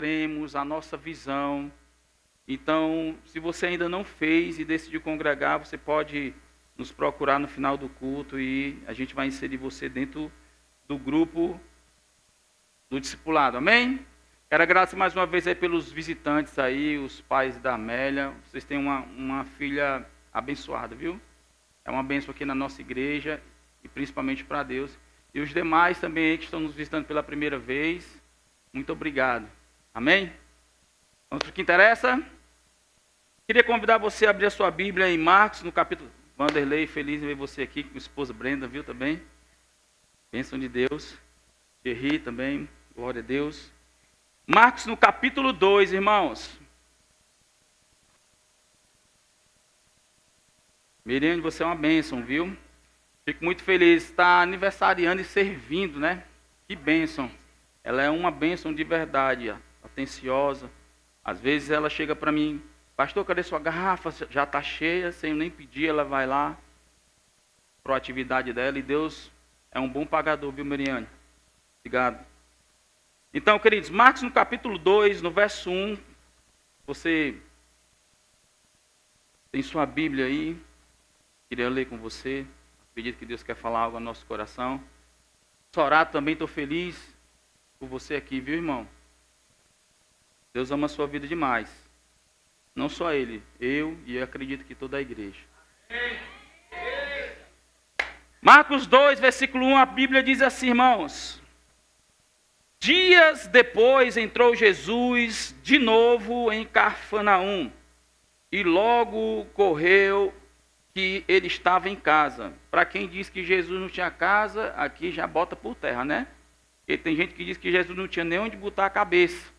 cremos, a nossa visão. Então, se você ainda não fez e decidiu congregar, você pode nos procurar no final do culto e a gente vai inserir você dentro do grupo do discipulado, amém? Quero agradecer mais uma vez aí pelos visitantes aí, os pais da Amélia. Vocês têm uma filha abençoada, viu? É uma bênção aqui na nossa igreja e principalmente para Deus. E os demais também que estão nos visitando pela primeira vez, muito obrigado. Amém? Vamos para o que interessa? Queria convidar você a abrir a sua Bíblia em Marcos, no capítulo... Vanderlei, feliz em ver você aqui, com a esposa Brenda, viu também? Bênção de Deus. Thierry também, glória a Deus. Marcos no capítulo 2, irmãos. Miriane, você é uma bênção, viu? Fico muito feliz. Está aniversariando e servindo, né? Que bênção. Ela é uma bênção de verdade, atenciosa. Às vezes ela chega para mim, pastor, cadê sua garrafa? Já está cheia, sem eu nem pedir, ela vai lá. Proatividade dela e Deus é um bom pagador, viu, Miriane? Obrigado. Então, queridos, Marcos no capítulo 2, no verso 1, você tem sua Bíblia aí, queria ler com você, acredito que Deus quer falar algo ao nosso coração. Sorado também, estou feliz por você aqui, viu, irmão? Deus ama a sua vida demais. Não só ele, eu acredito que toda a igreja. Marcos 2, versículo 1, a Bíblia diz assim, irmãos. Dias depois entrou Jesus de novo em Cafarnaum, e logo correu que ele estava em casa. Para quem diz que Jesus não tinha casa, aqui já bota por terra, né? Porque tem gente que diz que Jesus não tinha nem onde botar a cabeça.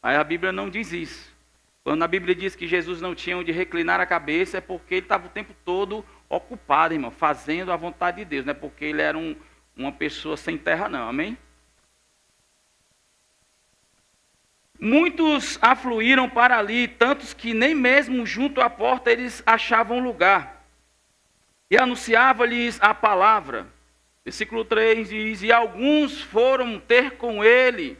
Aí a Bíblia não diz isso. Quando a Bíblia diz que Jesus não tinha onde reclinar a cabeça, é porque ele estava o tempo todo ocupado, irmão, fazendo a vontade de Deus. Não é porque ele era uma pessoa sem terra, não, amém? Muitos afluíram para ali, tantos que nem mesmo junto à porta eles achavam lugar. E anunciava-lhes a palavra. Versículo 3 diz, e alguns foram ter com ele,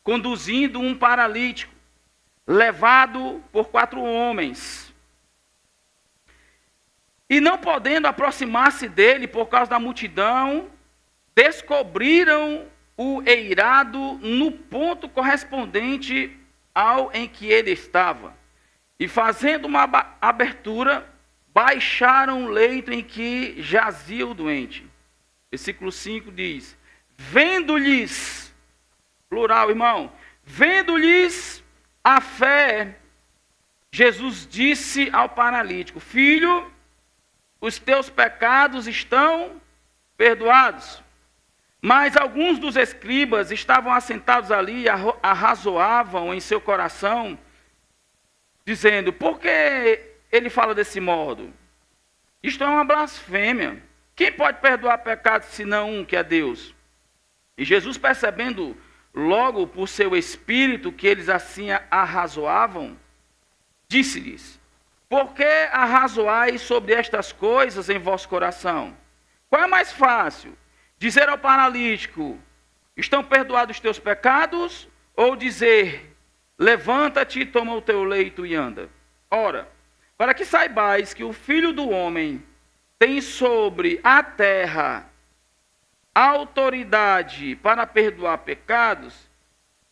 conduzindo um paralítico, levado por 4 homens. E não podendo aproximar-se dele por causa da multidão, descobriram o eirado no ponto correspondente ao em que ele estava. E fazendo uma abertura, baixaram o leito em que jazia o doente. Versículo 5 diz, vendo-lhes, plural, irmão, vendo-lhes a fé, Jesus disse ao paralítico, filho, os teus pecados estão perdoados. Mas alguns dos escribas estavam assentados ali e arrazoavam em seu coração, dizendo, por que ele fala desse modo? Isto é uma blasfêmia. Quem pode perdoar pecados senão um que é Deus? E Jesus, percebendo logo por seu espírito que eles assim arrazoavam, disse-lhes, por que arrazoais sobre estas coisas em vosso coração? Qual é mais fácil? Dizer ao paralítico, estão perdoados os teus pecados? Ou dizer, levanta-te, toma o teu leito e anda? Ora, para que saibais que o Filho do Homem tem sobre a terra autoridade para perdoar pecados,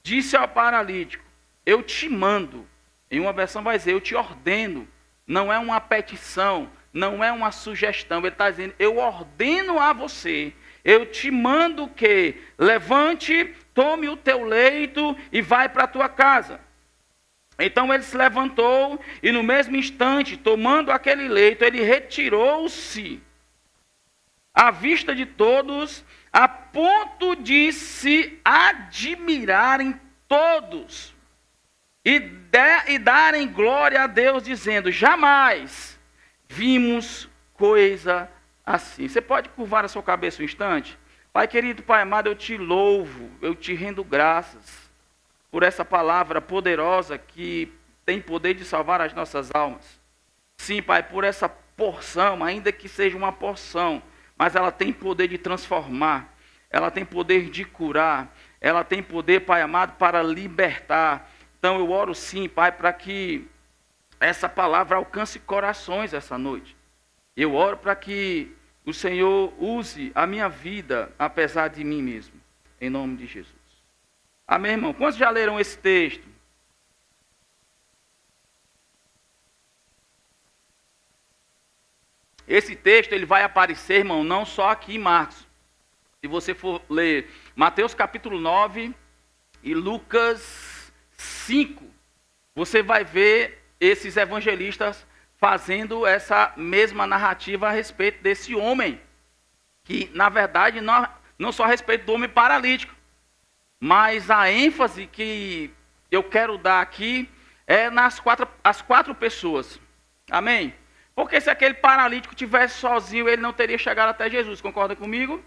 disse ao paralítico, eu te mando. Em uma versão vai dizer, eu te ordeno. Não é uma petição, não é uma sugestão. Ele está dizendo, eu ordeno a você. Eu te mando que levante, tome o teu leito e vai para a tua casa. Então ele se levantou e no mesmo instante, tomando aquele leito, ele retirou-se à vista de todos, a ponto de se admirarem todos e darem glória a Deus, dizendo, jamais vimos coisa assim. Você pode curvar a sua cabeça um instante? Pai querido, Pai amado, eu te louvo, eu te rendo graças por essa palavra poderosa que tem poder de salvar as nossas almas. Sim, Pai, por essa porção, ainda que seja uma porção, mas ela tem poder de transformar, ela tem poder de curar, ela tem poder, Pai amado, para libertar. Então eu oro sim, Pai, para que essa palavra alcance corações essa noite. Eu oro para que o Senhor use a minha vida, apesar de mim mesmo. Em nome de Jesus. Amém, irmão? Quantos já leram esse texto? Esse texto ele vai aparecer, irmão, não só aqui em Marcos. Se você for ler Mateus capítulo 9 e Lucas 5, você vai ver esses evangelistas fazendo essa mesma narrativa a respeito desse homem. Que, na verdade, não só a respeito do homem paralítico, mas a ênfase que eu quero dar aqui é as quatro pessoas. Amém? Porque se aquele paralítico tivesse sozinho, ele não teria chegado até Jesus. Concorda comigo?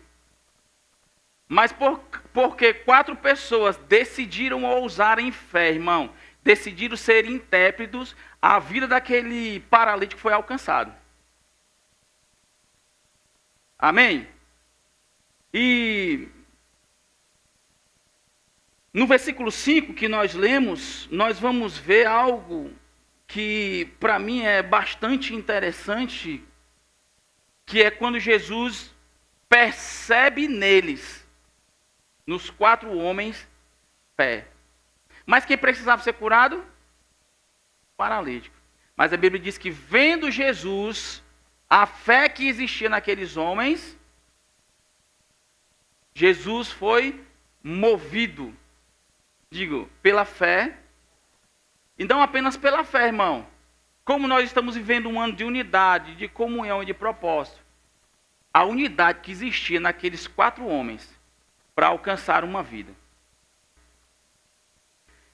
Mas porque 4 pessoas decidiram ousar em fé, irmão, decidiram ser intrépidos, a vida daquele paralítico foi alcançada. Amém? E no versículo 5 que nós lemos, nós vamos ver algo que para mim é bastante interessante, que é quando Jesus percebe neles, nos 4 homens, fé. Mas quem precisava ser curado? Paralítico. Mas a Bíblia diz que vendo Jesus, a fé que existia naqueles homens, Jesus foi movido, pela fé. E não apenas pela fé, irmão. Como nós estamos vivendo um ano de unidade, de comunhão e de propósito. A unidade que existia naqueles 4 homens para alcançar uma vida.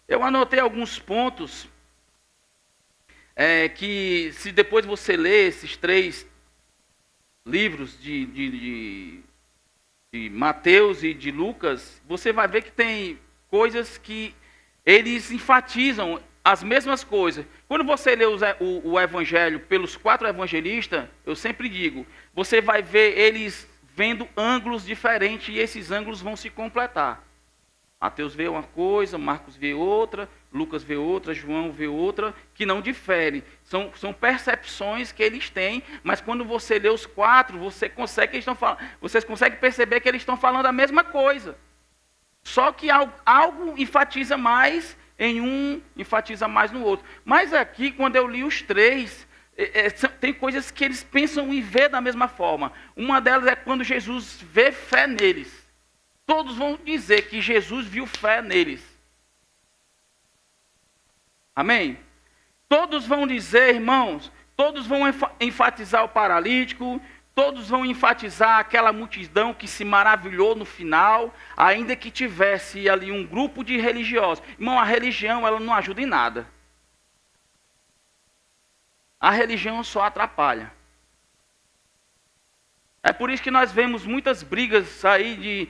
Eu anotei alguns pontos que, se depois você ler esses 3 livros de Mateus e de Lucas, você vai ver que tem coisas que eles enfatizam as mesmas coisas. Quando você lê o evangelho pelos 4 evangelistas, eu sempre digo, você vai ver eles vendo ângulos diferentes e esses ângulos vão se completar. Mateus vê uma coisa, Marcos vê outra, Lucas vê outra, João vê outra, que não difere. São percepções que eles têm, mas quando você lê os 4, vocês conseguem perceber que eles estão falando a mesma coisa. Só que algo enfatiza mais em um, enfatiza mais no outro. Mas aqui, quando eu li os 3, tem coisas que eles pensam em ver da mesma forma. Uma delas é quando Jesus vê fé neles. Todos vão dizer que Jesus viu fé neles. Amém? Todos vão dizer, irmãos, todos vão enfatizar o paralítico, todos vão enfatizar aquela multidão que se maravilhou no final, ainda que tivesse ali um grupo de religiosos. Irmão, a religião ela não ajuda em nada. A religião só atrapalha. É por isso que nós vemos muitas brigas aí de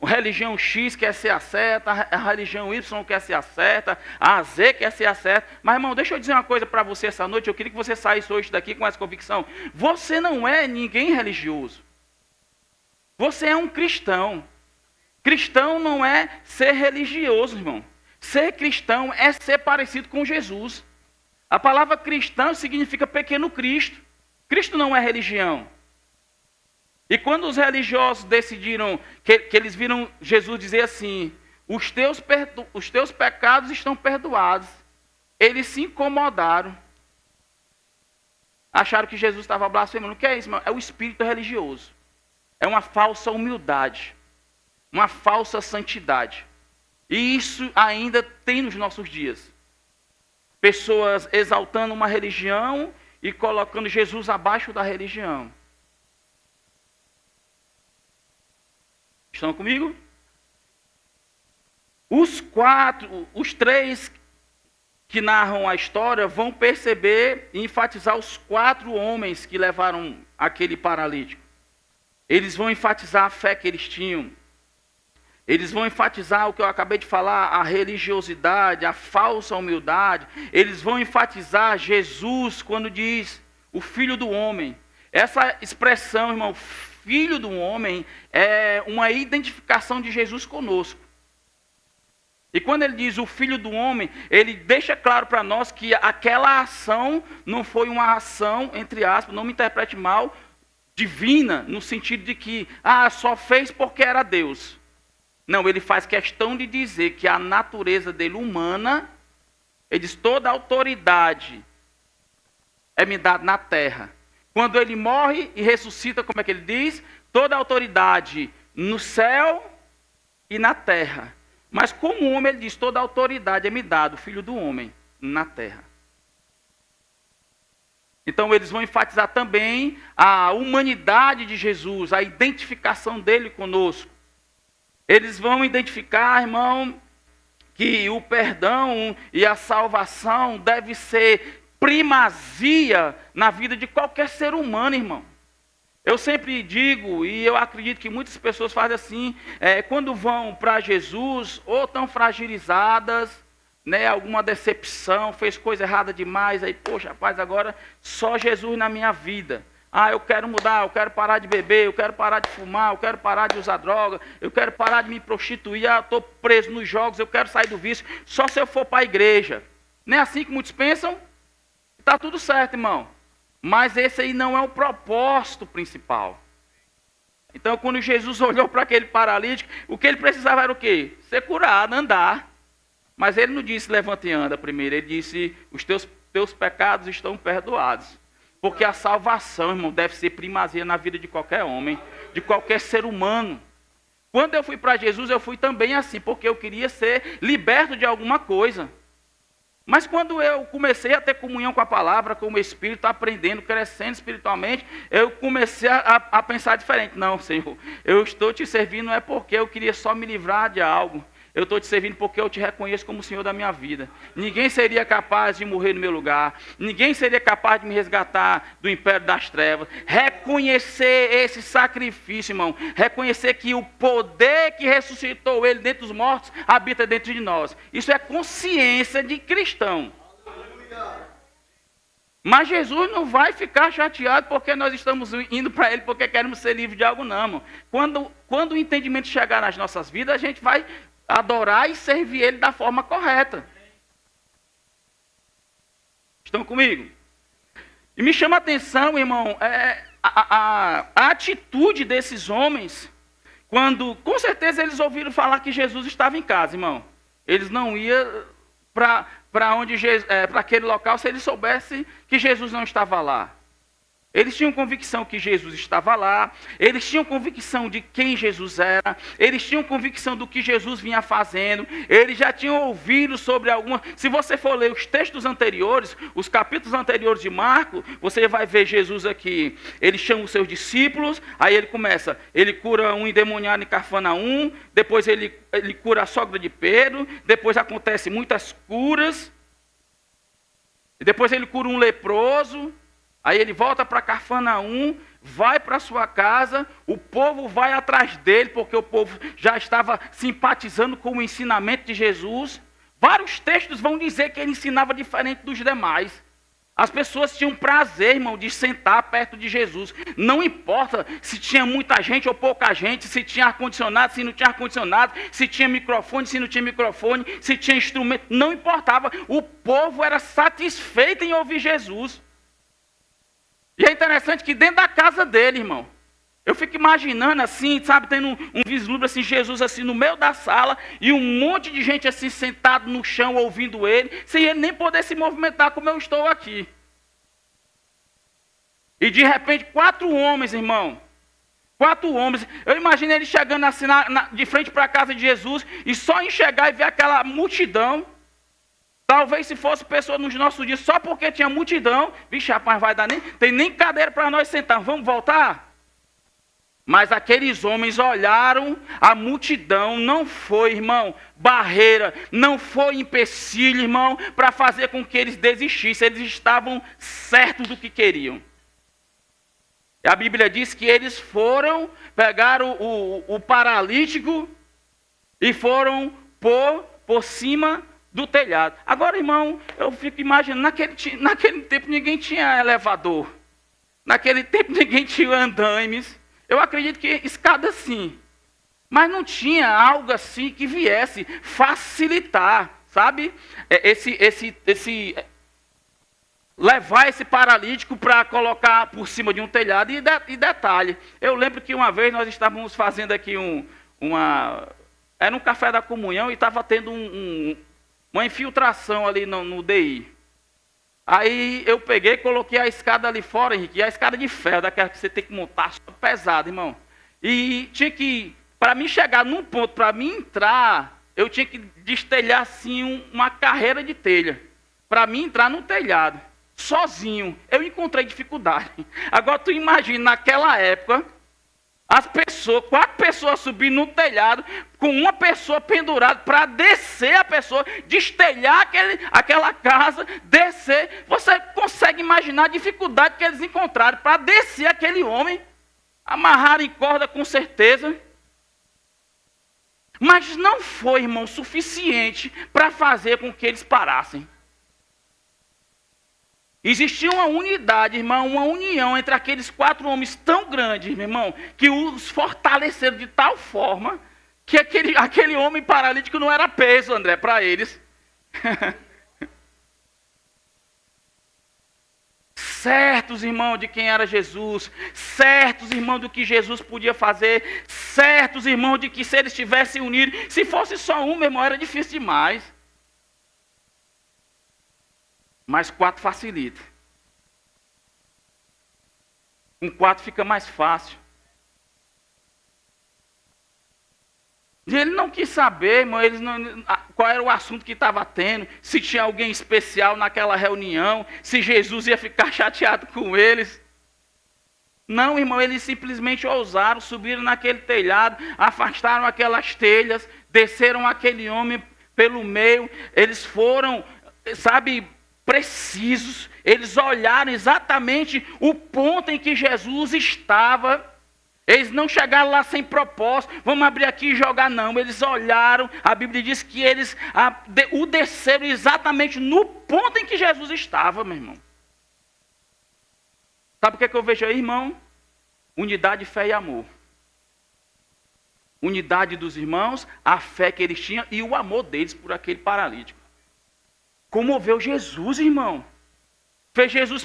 religião X quer ser a certa, a religião Y quer ser a certa, a Z quer ser a certa. Mas, irmão, deixa eu dizer uma coisa para você essa noite. Eu queria que você saísse hoje daqui com essa convicção. Você não é ninguém religioso. Você é um cristão. Cristão não é ser religioso, irmão. Ser cristão é ser parecido com Jesus. A palavra cristão significa pequeno Cristo. Cristo não é religião. E quando os religiosos decidiram, que eles viram Jesus dizer assim, os teus pecados estão perdoados, eles se incomodaram. Acharam que Jesus estava blasfemando. O que é isso, irmão? É o espírito religioso. É uma falsa humildade. Uma falsa santidade. E isso ainda tem nos nossos dias. Pessoas exaltando uma religião e colocando Jesus abaixo da religião. Estão comigo? Os 3 que narram a história vão perceber e enfatizar os 4 homens que levaram aquele paralítico. Eles vão enfatizar a fé que eles tinham. Eles vão enfatizar o que eu acabei de falar, a religiosidade, a falsa humildade. Eles vão enfatizar Jesus quando diz o Filho do Homem. Essa expressão, irmão, Filho do Homem, é uma identificação de Jesus conosco. E quando ele diz o Filho do Homem, ele deixa claro para nós que aquela ação não foi uma ação, entre aspas, não me interprete mal, divina, no sentido de que, só fez porque era Deus. Não, ele faz questão de dizer que a natureza dele humana, ele diz, toda a autoridade é me dada na terra. Quando ele morre e ressuscita, como é que ele diz? Toda a autoridade no céu e na terra. Mas como homem, ele diz, toda a autoridade é me dada, o Filho do Homem, na terra. Então eles vão enfatizar também a humanidade de Jesus, a identificação dele conosco. Eles vão identificar, irmão, que o perdão e a salvação deve ser primazia na vida de qualquer ser humano, irmão. Eu sempre digo, e eu acredito que muitas pessoas fazem assim, quando vão para Jesus, ou estão fragilizadas, né, alguma decepção, fez coisa errada demais, aí, poxa, rapaz, agora só Jesus na minha vida. Eu quero mudar, eu quero parar de beber, eu quero parar de fumar, eu quero parar de usar droga, eu quero parar de me prostituir, eu estou preso nos jogos, eu quero sair do vício, só se eu for para a igreja. Não é assim que muitos pensam? Está tudo certo, irmão. Mas esse aí não é o propósito principal. Então, quando Jesus olhou para aquele paralítico, o que ele precisava era o quê? Ser curado, andar. Mas ele não disse, levante e anda primeiro. Ele disse, os teus pecados estão perdoados. Porque a salvação, irmão, deve ser primazia na vida de qualquer homem, de qualquer ser humano. Quando eu fui para Jesus, eu fui também assim, porque eu queria ser liberto de alguma coisa. Mas quando eu comecei a ter comunhão com a palavra, com o Espírito, aprendendo, crescendo espiritualmente, eu comecei a pensar diferente. Não, Senhor, eu estou te servindo não é porque eu queria só me livrar de algo. Eu estou te servindo porque eu te reconheço como o Senhor da minha vida. Ninguém seria capaz de morrer no meu lugar. Ninguém seria capaz de me resgatar do império das trevas. Reconhecer esse sacrifício, irmão. Reconhecer que o poder que ressuscitou ele dentro dos mortos habita dentro de nós. Isso é consciência de cristão. Mas Jesus não vai ficar chateado porque nós estamos indo para ele porque queremos ser livres de algo, não, irmão. Quando o entendimento chegar nas nossas vidas, a gente vai adorar e servir ele da forma correta. Estão comigo? E me chama a atenção, irmão, a atitude desses homens, quando, com certeza, eles ouviram falar que Jesus estava em casa, irmão. Eles não iam para aquele local se eles soubessem que Jesus não estava lá. Eles tinham convicção que Jesus estava lá, eles tinham convicção de quem Jesus era, eles tinham convicção do que Jesus vinha fazendo, eles já tinham ouvido sobre alguma... Se você for ler os textos anteriores, os capítulos anteriores de Marcos, você vai ver Jesus aqui, ele chama os seus discípulos, aí ele cura um endemoniado em Cafarnaum, depois ele cura a sogra de Pedro, depois acontecem muitas curas, depois ele cura um leproso. Aí ele volta para Cafarnaum, vai para sua casa, o povo vai atrás dele, porque o povo já estava simpatizando com o ensinamento de Jesus. Vários textos vão dizer que ele ensinava diferente dos demais. As pessoas tinham prazer, irmão, de sentar perto de Jesus. Não importa se tinha muita gente ou pouca gente, se tinha ar-condicionado, se não tinha ar-condicionado, se tinha microfone, se não tinha microfone, se tinha instrumento, não importava. O povo era satisfeito em ouvir Jesus. E é interessante que dentro da casa dele, irmão, eu fico imaginando assim, sabe, tendo um vislumbre assim, Jesus assim no meio da sala e um monte de gente assim sentado no chão ouvindo ele, sem ele nem poder se movimentar como eu estou aqui. E de repente 4 homens, irmão, 4 homens, eu imagino ele chegando assim de frente para a casa de Jesus e só enxergar e ver aquela multidão. Talvez se fosse pessoa nos nossos dias, só porque tinha multidão, vixe, rapaz, vai dar tem nem cadeira para nós sentar, vamos voltar? Mas aqueles homens olharam, a multidão não foi, irmão, barreira, não foi empecilho, irmão, para fazer com que eles desistissem, eles estavam certos do que queriam. E a Bíblia diz que eles foram, pegaram o paralítico e foram por cima do telhado. Agora, irmão, eu fico imaginando, naquele tempo ninguém tinha elevador. Naquele tempo ninguém tinha andaimes. Eu acredito que escada sim. Mas não tinha algo assim que viesse facilitar, sabe? Levar esse paralítico para colocar por cima de um telhado. E detalhe, eu lembro que uma vez nós estávamos fazendo aqui era um café da comunhão e estava tendo uma infiltração ali no DI. Aí eu peguei e coloquei a escada ali fora, Henrique, e a escada de ferro, daquela que você tem que montar, pesada, irmão. E tinha que, para mim chegar num ponto, para mim entrar, eu tinha que destelhar assim uma carreira de telha, para mim entrar no telhado. Sozinho, eu encontrei dificuldade. Agora tu imagina, naquela época, as pessoas, 4 pessoas subindo no telhado, com uma pessoa pendurada para descer a pessoa, destelhar aquela casa, descer. Você consegue imaginar a dificuldade que eles encontraram para descer aquele homem, amarrar em corda com certeza. Mas não foi, irmão, suficiente para fazer com que eles parassem. Existia uma unidade, irmão, uma união entre aqueles 4 homens tão grandes, meu irmão, que os fortaleceram de tal forma que aquele homem paralítico não era peso, André, para eles. Certos, irmão, de quem era Jesus, certos, irmão, do que Jesus podia fazer, certos, irmão, de que se eles estivessem unidos, se fosse só um, meu irmão, era difícil demais. Mas 4 facilita. Com 4 fica mais fácil. E ele não quis saber, irmão, qual era o assunto que estava tendo, se tinha alguém especial naquela reunião, se Jesus ia ficar chateado com eles. Não, irmão, eles simplesmente ousaram, subiram naquele telhado, afastaram aquelas telhas, desceram aquele homem pelo meio, eles foram, sabe, precisos, eles olharam exatamente o ponto em que Jesus estava. Eles não chegaram lá sem propósito, vamos abrir aqui e jogar, não. Eles olharam, a Bíblia diz que eles o desceram exatamente no ponto em que Jesus estava, meu irmão. Sabe o que eu vejo aí, irmão? Unidade, fé e amor. Unidade dos irmãos, a fé que eles tinham e o amor deles por aquele paralítico. Comoveu Jesus, irmão. Fez Jesus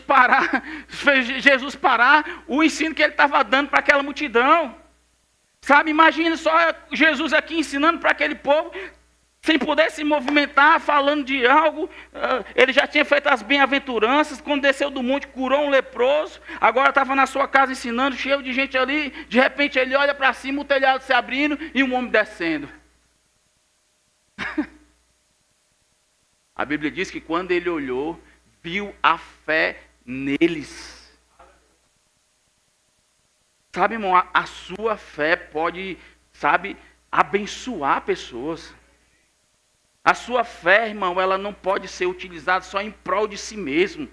parar o ensino que ele estava dando para aquela multidão. Sabe, imagina só Jesus aqui ensinando para aquele povo, sem poder se movimentar, falando de algo. Ele já tinha feito as bem-aventuranças, quando desceu do monte, curou um leproso. Agora estava na sua casa ensinando, cheio de gente ali. De repente ele olha para cima, o telhado se abrindo e um homem descendo. A Bíblia diz que quando ele olhou, viu a fé neles. Sabe, irmão, a sua fé pode, sabe, abençoar pessoas. A sua fé, irmão, ela não pode ser utilizada só em prol de si mesmo.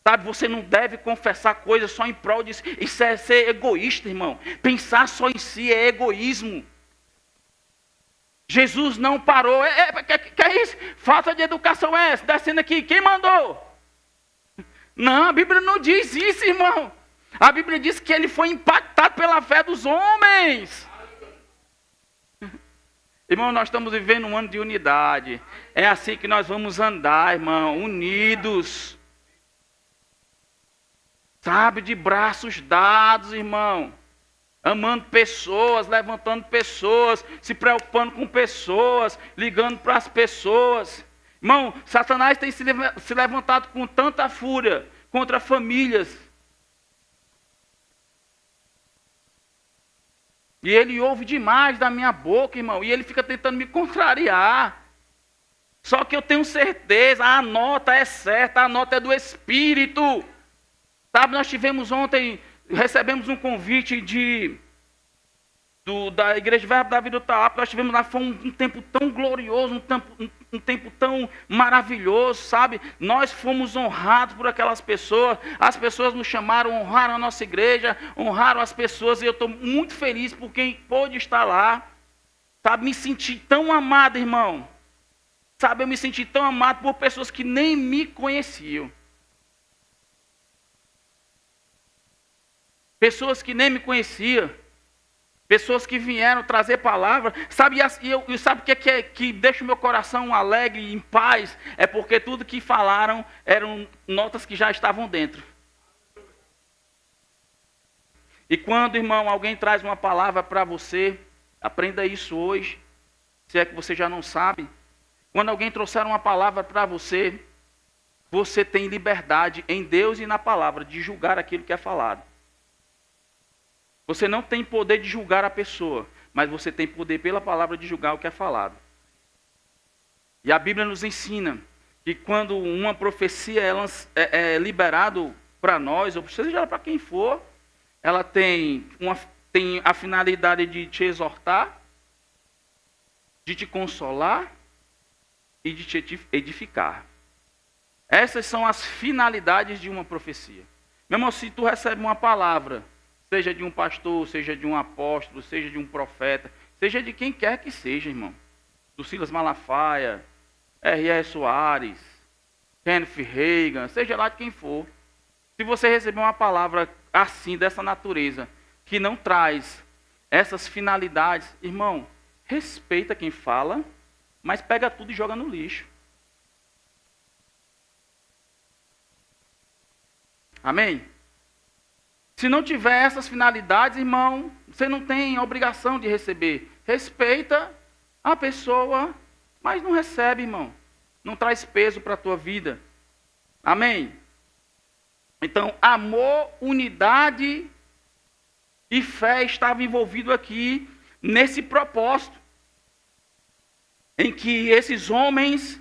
Sabe, você não deve confessar coisas só em prol de si. Isso é ser egoísta, irmão. Pensar só em si é egoísmo. Jesus não parou. Que é isso? Falta de educação é essa? Descendo aqui. Quem mandou? Não, a Bíblia não diz isso, irmão. A Bíblia diz que ele foi impactado pela fé dos homens. Irmão, nós estamos vivendo um ano de unidade. É assim que nós vamos andar, irmão, unidos. Sabe, de braços dados, irmão. Amando pessoas, levantando pessoas, se preocupando com pessoas, ligando para as pessoas. Irmão, Satanás tem se levantado com tanta fúria contra famílias. E ele ouve demais da minha boca, irmão, e ele fica tentando me contrariar. Só que eu tenho certeza, a nota é certa, a nota é do Espírito. Sabe, nós tivemos ontem, recebemos um convite da Igreja Verbo da Vida do Tauap. Nós tivemos lá, foi um tempo tão glorioso, um tempo tão maravilhoso, sabe? Nós fomos honrados por aquelas pessoas, as pessoas nos chamaram, honraram a nossa igreja, honraram as pessoas, e eu estou muito feliz por quem pôde estar lá, sabe? Me senti tão amado, irmão, sabe? Eu me senti tão amado por pessoas que nem me conheciam. Pessoas que nem me conheciam. Pessoas que vieram trazer palavra. Sabe, e sabe o que deixa o meu coração alegre, em paz? É porque tudo que falaram eram notas que já estavam dentro. E quando, irmão, alguém traz uma palavra para você, aprenda isso hoje, se é que você já não sabe. Quando alguém trouxer uma palavra para você, você tem liberdade em Deus e na palavra de julgar aquilo que é falado. Você não tem poder de julgar a pessoa, mas você tem poder pela palavra de julgar o que é falado. E a Bíblia nos ensina que quando uma profecia é liberada para nós, ou seja para quem for, ela tem a finalidade de te exortar, de te consolar e de te edificar. Essas são as finalidades de uma profecia. Meu irmão, se tu recebe uma palavra, seja de um pastor, seja de um apóstolo, seja de um profeta, seja de quem quer que seja, irmão. Do Silas Malafaia, R.R. Soares, Kenneth Reagan, seja lá de quem for. Se você receber uma palavra assim, dessa natureza, que não traz essas finalidades, irmão, respeita quem fala, mas pega tudo e joga no lixo. Amém? Se não tiver essas finalidades, irmão, você não tem obrigação de receber. Respeita a pessoa, mas não recebe, irmão. Não traz peso para a tua vida. Amém? Então, amor, unidade e fé estava envolvido aqui nesse propósito. Em que esses homens,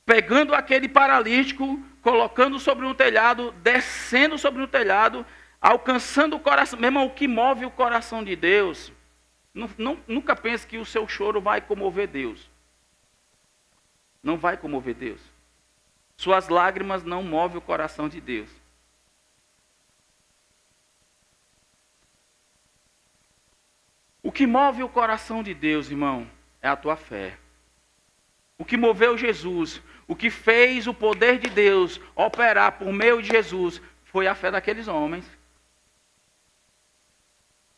pegando aquele paralítico, colocando sobre um telhado, descendo sobre um telhado, alcançando o coração. Meu irmão, o que move o coração de Deus, nunca pense que o seu choro vai comover Deus. Não vai comover Deus. Suas lágrimas não movem o coração de Deus. O que move o coração de Deus, irmão, é a tua fé. O que moveu Jesus, o que fez o poder de Deus operar por meio de Jesus, foi a fé daqueles homens.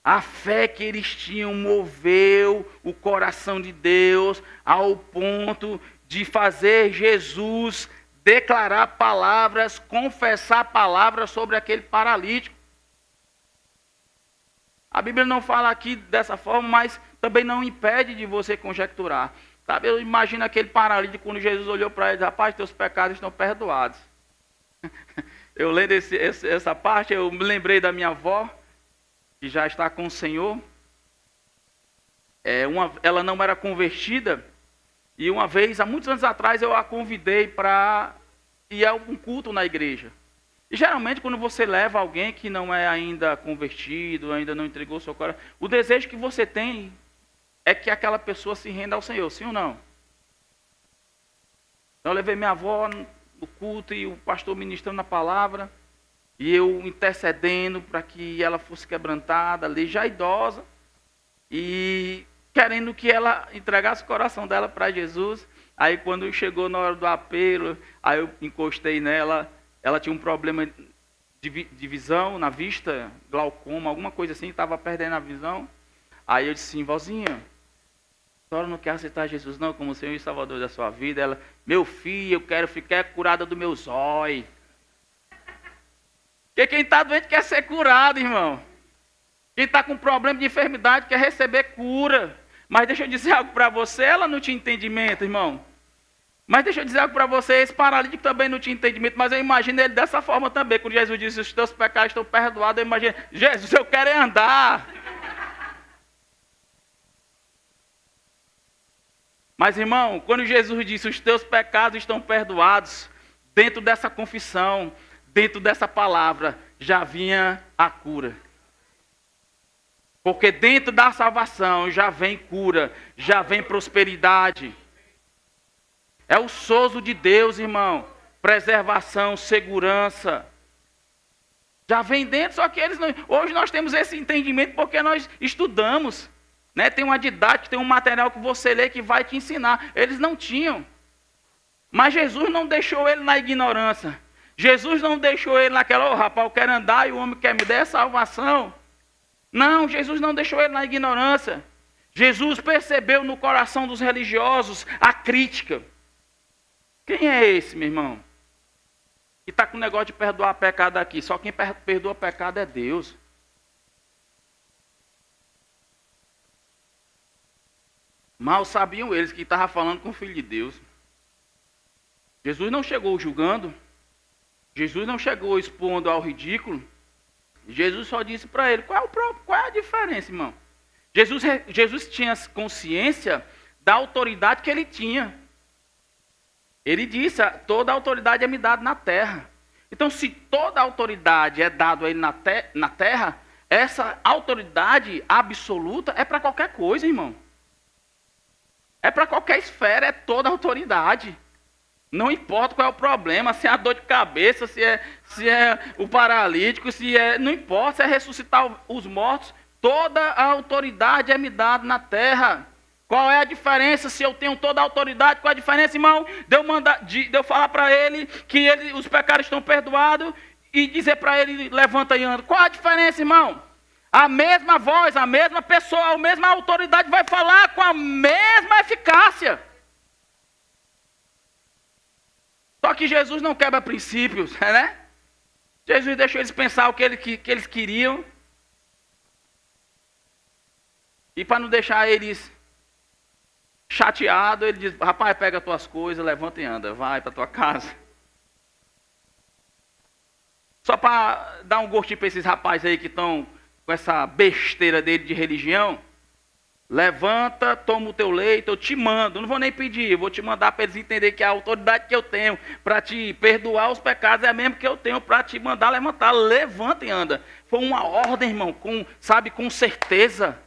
A fé que eles tinham moveu o coração de Deus ao ponto de fazer Jesus declarar palavras, confessar palavras sobre aquele paralítico. A Bíblia não fala aqui dessa forma, mas também não impede de você conjecturar. Sabe, eu imagino aquele paralítico quando Jesus olhou para ele e disse: rapaz, teus pecados estão perdoados. Eu lendo essa parte, eu me lembrei da minha avó, que já está com o Senhor. Ela não era convertida, e uma vez, há muitos anos atrás, eu a convidei para ir a um culto na igreja. E geralmente, quando você leva alguém que não é ainda convertido, ainda não entregou seu coração, o desejo que você tem é que aquela pessoa se renda ao Senhor, sim ou não? Então eu levei minha avó no culto e o pastor ministrando a palavra, e eu intercedendo para que ela fosse quebrantada, ali já idosa, e querendo que ela entregasse o coração dela para Jesus. Aí quando chegou na hora do apelo, aí eu encostei nela, ela tinha um problema de visão na vista, glaucoma, alguma coisa assim, estava perdendo a visão. Aí eu disse assim: vozinha, a senhora não quer aceitar Jesus não como Senhor e Salvador da sua vida? Ela: meu filho, eu quero ficar curada do meu zóio. Porque quem está doente quer ser curado, irmão. Quem está com problema de enfermidade quer receber cura. Mas deixa eu dizer algo para você, ela não tinha entendimento, irmão. Mas deixa eu dizer algo para você, esse paralítico também não tinha entendimento, mas eu imagino ele dessa forma também. Quando Jesus disse: os teus pecados estão perdoados, eu imagino: Jesus, eu quero é andar. Mas, irmão, quando Jesus disse: os teus pecados estão perdoados, dentro dessa confissão, dentro dessa palavra, já vinha a cura. Porque dentro da salvação já vem cura, já vem prosperidade. É o sozo de Deus, irmão. Preservação, segurança. Já vem dentro, só que eles não... Hoje nós temos esse entendimento porque nós estudamos. Né? Tem uma didática, tem um material que você lê que vai te ensinar. Eles não tinham. Mas Jesus não deixou ele na ignorância. Jesus não deixou ele naquela: rapaz, eu quero andar e o homem quer me dar salvação. Não, Jesus não deixou ele na ignorância. Jesus percebeu no coração dos religiosos a crítica. Quem é esse, meu irmão? Que está com o negócio de perdoar pecado aqui. Só quem perdoa pecado é Deus. Mal sabiam eles que estava falando com o Filho de Deus. Jesus não chegou julgando. Jesus não chegou expondo ao ridículo. Jesus só disse para ele, qual é a diferença, irmão? Jesus tinha consciência da autoridade que ele tinha. Ele disse, toda a autoridade é me dada na terra. Então, se toda a autoridade é dada a ele na terra, essa autoridade absoluta é para qualquer coisa, irmão. É para qualquer esfera, é toda a autoridade. Não importa qual é o problema, se é a dor de cabeça, se é o paralítico, não importa, se é ressuscitar os mortos, toda a autoridade é me dada na terra. Qual é a diferença se eu tenho toda a autoridade? Qual é a diferença, irmão? De eu falar para ele que os pecados estão perdoados e dizer para ele, levanta e anda. Qual é a diferença, irmão? A mesma voz, a mesma pessoa, a mesma autoridade vai falar com a mesma eficácia. Só que Jesus não quebra princípios, né? Jesus deixou eles pensar o que eles queriam. E para não deixar eles chateados, ele diz, rapaz, pega as tuas coisas, levanta e anda, vai para tua casa. Só para dar um gostinho para esses rapazes aí que estão com essa besteira dele de religião, levanta, toma o teu leito, eu te mando, não vou nem pedir, eu vou te mandar para eles entenderem que a autoridade que eu tenho para te perdoar os pecados é a mesma que eu tenho para te mandar levantar, levanta e anda. Foi uma ordem, irmão, com certeza,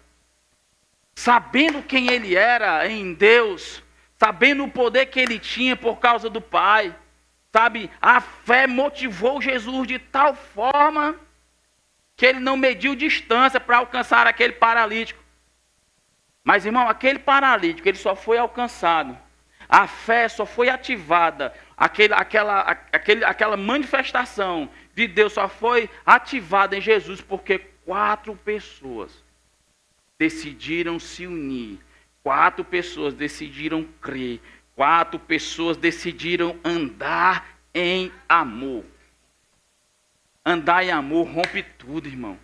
sabendo quem ele era em Deus, sabendo o poder que ele tinha por causa do Pai, sabe, a fé motivou Jesus de tal forma que ele não mediu distância para alcançar aquele paralítico. Mas, irmão, aquele paralítico, ele só foi alcançado. A fé só foi ativada. Aquela manifestação de Deus só foi ativada em Jesus porque 4 pessoas decidiram se unir. 4 pessoas decidiram crer. 4 pessoas decidiram andar em amor. Andar em amor rompe tudo, irmão.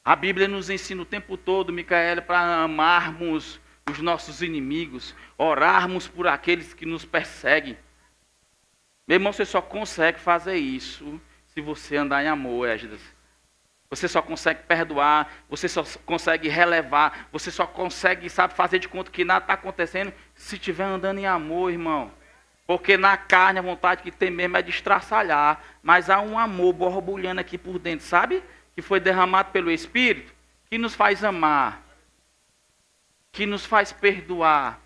A Bíblia nos ensina o tempo todo, Micaela, para amarmos os nossos inimigos, orarmos por aqueles que nos perseguem. Meu irmão, você só consegue fazer isso se você andar em amor, Esdras. Você só consegue perdoar, você só consegue relevar, você só consegue, fazer de conta que nada está acontecendo se estiver andando em amor, irmão. Porque na carne a vontade que tem mesmo é de estraçalhar, mas há um amor borbulhando aqui por dentro, sabe? Que foi derramado pelo Espírito, que nos faz amar, que nos faz perdoar.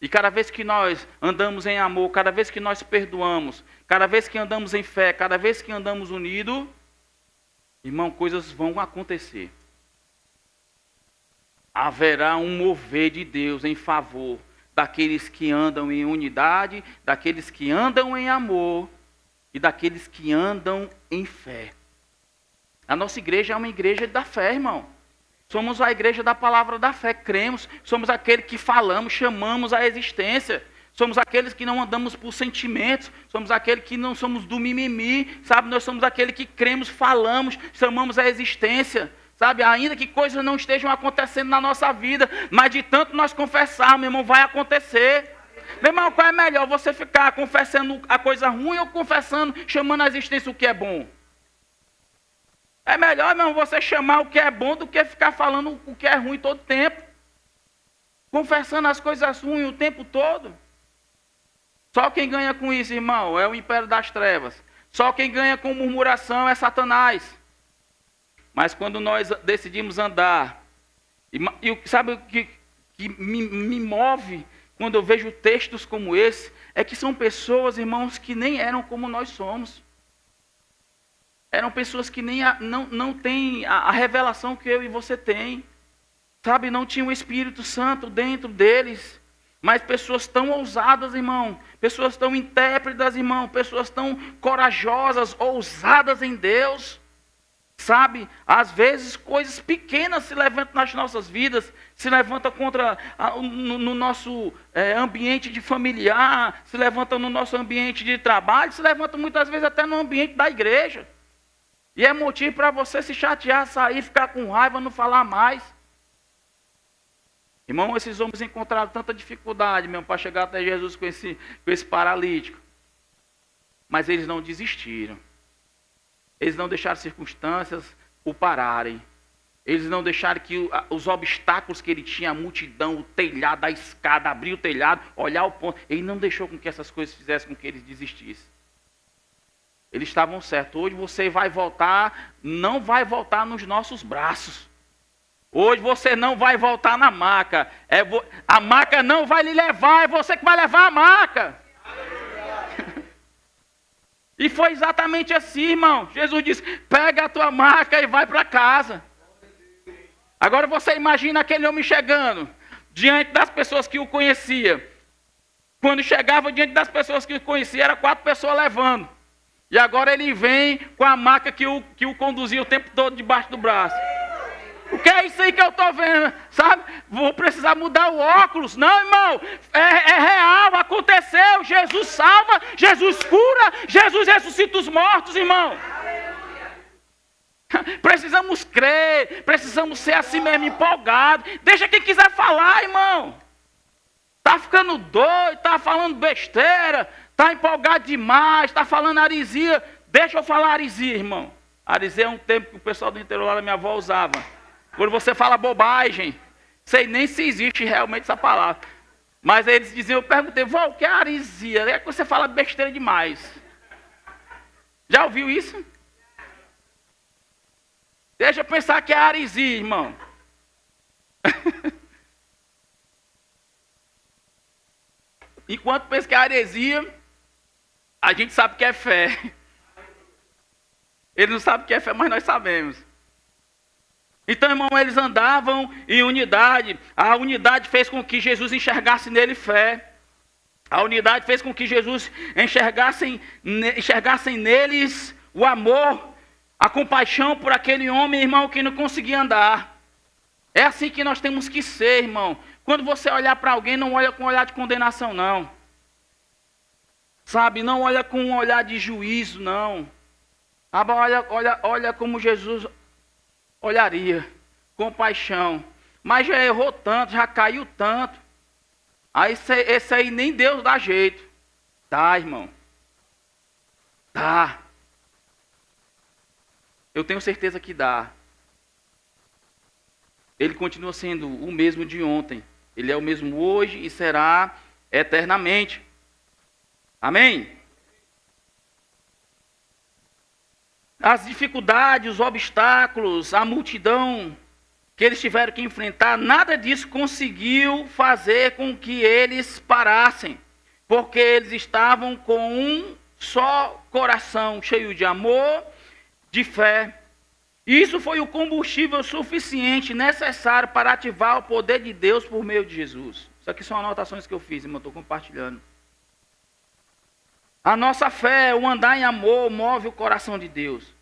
E cada vez que nós andamos em amor, cada vez que nós perdoamos, cada vez que andamos em fé, cada vez que andamos unidos, irmão, coisas vão acontecer. Haverá um mover de Deus em favor daqueles que andam em unidade, daqueles que andam em amor e daqueles que andam em fé. A nossa igreja é uma igreja da fé, irmão. Somos a igreja da palavra da fé, cremos, somos aquele que falamos, chamamos à existência. Somos aqueles que não andamos por sentimentos, somos aqueles que não somos do mimimi, sabe? Nós somos aqueles que cremos, falamos, chamamos à existência. Sabe, ainda que coisas não estejam acontecendo na nossa vida, mas de tanto nós confessarmos, meu irmão, vai acontecer. Meu irmão, qual é melhor? Você ficar confessando a coisa ruim ou confessando, chamando à existência o que é bom? É melhor, meu irmão, você chamar o que é bom do que ficar falando o que é ruim todo tempo. Confessando as coisas ruins o tempo todo. Só quem ganha com isso, irmão, é o império das trevas. Só quem ganha com murmuração é Satanás. Mas quando nós decidimos andar, e sabe o que me move quando eu vejo textos como esse? É que são pessoas, irmãos, que nem eram como nós somos. Eram pessoas que não têm a revelação que eu e você tem. Sabe, não tinham o Espírito Santo dentro deles. Mas pessoas tão ousadas, irmão. Pessoas tão intérpretas, irmão. Pessoas tão corajosas, ousadas em Deus. Sabe, às vezes coisas pequenas se levantam nas nossas vidas, se levantam contra no nosso ambiente de familiar, se levantam no nosso ambiente de trabalho, se levantam muitas vezes até no ambiente da igreja. E é motivo para você se chatear, sair, ficar com raiva, não falar mais. Irmão, esses homens encontraram tanta dificuldade mesmo para chegar até Jesus com esse paralítico. Mas eles não desistiram. Eles não deixaram circunstâncias o pararem. Eles não deixaram que os obstáculos que ele tinha, a multidão, o telhado, a escada, abrir o telhado, olhar o ponto. Ele não deixou com que essas coisas fizessem com que eles desistissem. Eles estavam certos. Hoje você vai voltar, não vai voltar nos nossos braços. Hoje você não vai voltar na maca. A maca não vai lhe levar, é você que vai levar a maca. E foi exatamente assim, irmão. Jesus disse, pega a tua maca e vai para casa. Agora você imagina aquele homem chegando diante das pessoas que o conheciam. Quando chegava diante das pessoas que o conheciam, eram 4 pessoas levando. E agora ele vem com a maca que o conduzia o tempo todo debaixo do braço. O que é isso aí que eu estou vendo? Sabe? Vou precisar mudar o óculos. Não, irmão. É real. Aconteceu. Jesus salva. Jesus cura. Jesus ressuscita os mortos, irmão. Precisamos crer. Precisamos ser assim mesmo, empolgados. Deixa quem quiser falar, irmão. Está ficando doido. Está falando besteira. Está empolgado demais. Está falando heresia. Deixa eu falar heresia, irmão. Heresia é um termo que o pessoal do interior lá da minha avó usava. Quando você fala bobagem, sei nem se existe realmente essa palavra. Mas eles diziam, eu perguntei, vó, o que é heresia? É que você fala besteira demais. Já ouviu isso? Deixa eu pensar que é heresia, irmão. Enquanto pensa que é heresia, a gente sabe que é fé. Eles não sabem que é fé, mas nós sabemos. Então, irmão, eles andavam em unidade. A unidade fez com que Jesus enxergasse nele fé. A unidade fez com que Jesus enxergasse neles o amor, a compaixão por aquele homem, irmão, que não conseguia andar. É assim que nós temos que ser, irmão. Quando você olhar para alguém, não olha com um olhar de condenação, não. Sabe, não olha com um olhar de juízo, não. Olha como Jesus olharia, compaixão. Mas já errou tanto, já caiu tanto. Aí esse aí nem Deus dá jeito. Dá, irmão. Dá. Eu tenho certeza que dá. Ele continua sendo o mesmo de ontem. Ele é o mesmo hoje e será eternamente. Amém? As dificuldades, os obstáculos, a multidão que eles tiveram que enfrentar, nada disso conseguiu fazer com que eles parassem, porque eles estavam com um só coração, cheio de amor, de fé. Isso foi o combustível suficiente, necessário para ativar o poder de Deus por meio de Jesus. Isso aqui são anotações que eu fiz, irmão, estou compartilhando. A nossa fé, o andar em amor, move o coração de Deus.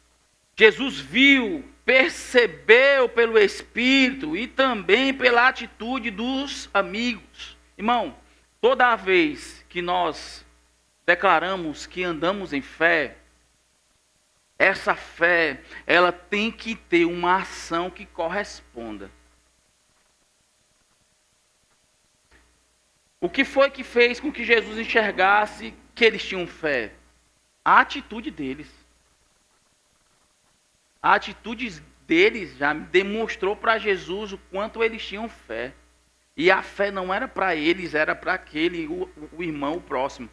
Jesus viu, percebeu pelo Espírito e também pela atitude dos amigos. Irmão, toda vez que nós declaramos que andamos em fé, essa fé, ela tem que ter uma ação que corresponda. O que foi que fez com que Jesus enxergasse que eles tinham fé? A atitude deles. A atitude deles já demonstrou para Jesus o quanto eles tinham fé. E a fé não era para eles, era para aquele, o irmão, o próximo.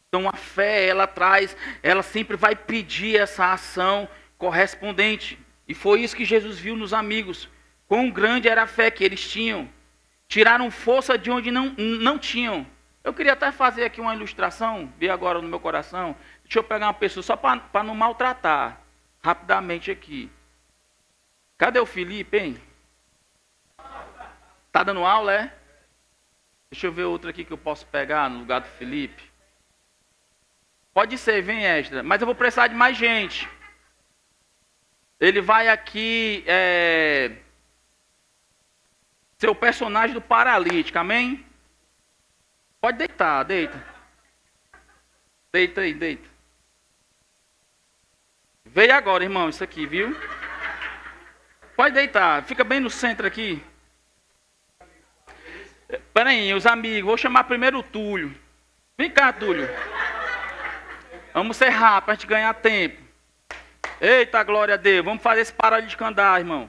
Então a fé, ela sempre vai pedir essa ação correspondente. E foi isso que Jesus viu nos amigos. Quão grande era a fé que eles tinham. Tiraram força de onde não tinham. Eu queria até fazer aqui uma ilustração, vi agora no meu coração. Deixa eu pegar uma pessoa só para não maltratar. Rapidamente aqui. Cadê o Felipe, hein? Tá dando aula, é? Deixa eu ver outra aqui que eu posso pegar no lugar do Felipe. Pode ser, vem extra. Mas eu vou precisar de mais gente. Ele vai aqui ser o personagem do paralítico, amém? Pode deitar, deita. Deita aí, deita. Veio agora, irmão, isso aqui, viu? Pode deitar, fica bem no centro aqui. Espera aí, os amigos, vou chamar primeiro o Túlio. Vem cá, Túlio. Vamos ser rápidos, para a gente ganhar tempo. Eita, glória a Deus. Vamos fazer esse paralítico andar, irmão.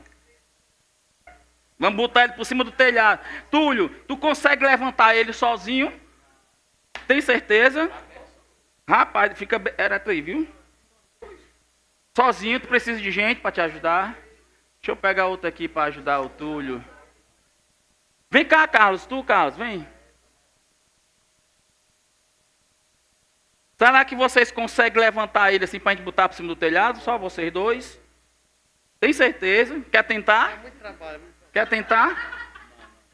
Vamos botar ele por cima do telhado. Túlio, tu consegue levantar ele sozinho? Tem certeza? Rapaz, fica ereto aí, viu? Sozinho, tu precisa de gente para te ajudar. Deixa eu pegar outro aqui para ajudar o Túlio. Vem cá, Carlos. Tu, Carlos, vem. Será que vocês conseguem levantar ele assim para a gente botar por cima do telhado? Só vocês dois? Tem certeza? Quer tentar? É muito trabalho. Quer tentar?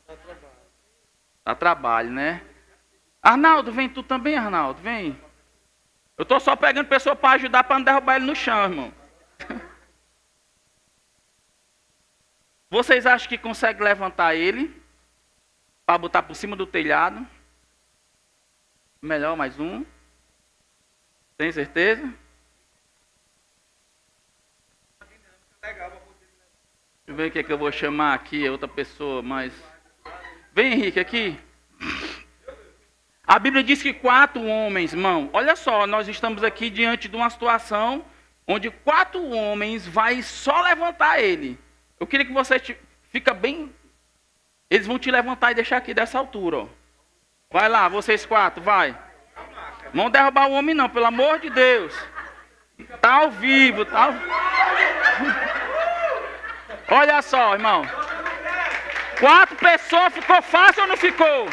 Dá trabalho. Dá trabalho, né? Arnaldo, vem tu também, Arnaldo, vem. Eu estou só pegando pessoa para ajudar para não derrubar ele no chão, irmão. Vocês acham que conseguem levantar ele para botar por cima do telhado? Melhor, mais um. Tem certeza? Deixa eu ver o que é que eu vou chamar aqui, outra pessoa, mas... Vem, Henrique, aqui. A Bíblia diz que 4 homens, irmão, olha só, nós estamos aqui diante de uma situação onde 4 homens vai só levantar ele. Eu queria que você fica bem... Eles vão te levantar e deixar aqui dessa altura, ó. Vai lá, vocês 4, vai. Não derrubar o homem não, pelo amor de Deus. Tá ao vivo, tá ao... Olha só, irmão. 4 pessoas, ficou fácil ou não ficou?